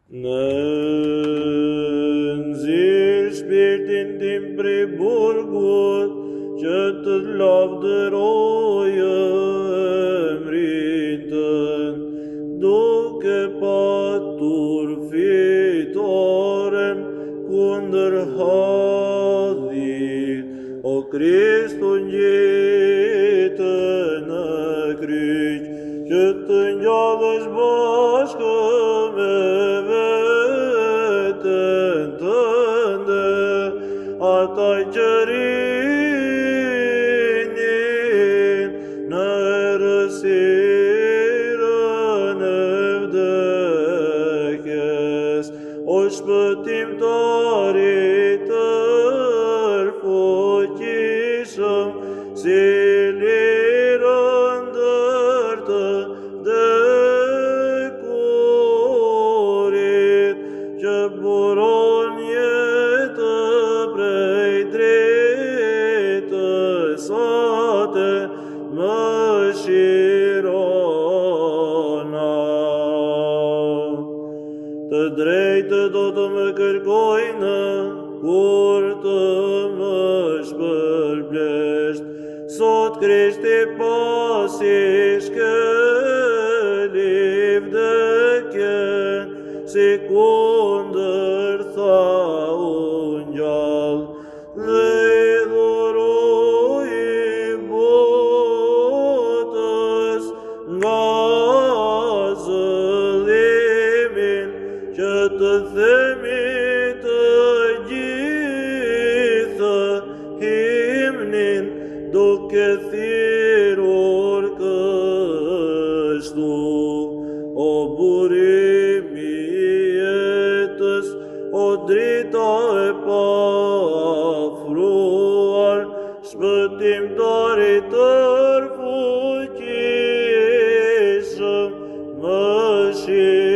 Nënzir shpirtin tim prej burgut, që të lavdërojë emrin tënd, duke patur fitoren kundër hadhit, o Kristu ngjitë në kryq, që të ngjallësh bashkë me veten tënde, ata që rinin në errësirën e vdekjes, o shpëtimtari tërfuqishëm, si lirën ndër të vdekurit, që buron jetë prej drejtës sate, mëshirona. Të drejtë do të më kërkojnë, kur të më shpërblesht. Sot Krishti pasi shkeli vdekjen, si kundër tha unë gjallë, dhe i dhuroi botës nga zëllimin, që të themi të gjithë himnin, duke thirrur kështu: o burimi i jetës, o drita e paafruar, shpëtimtari tërfuqishëm, mëshirë.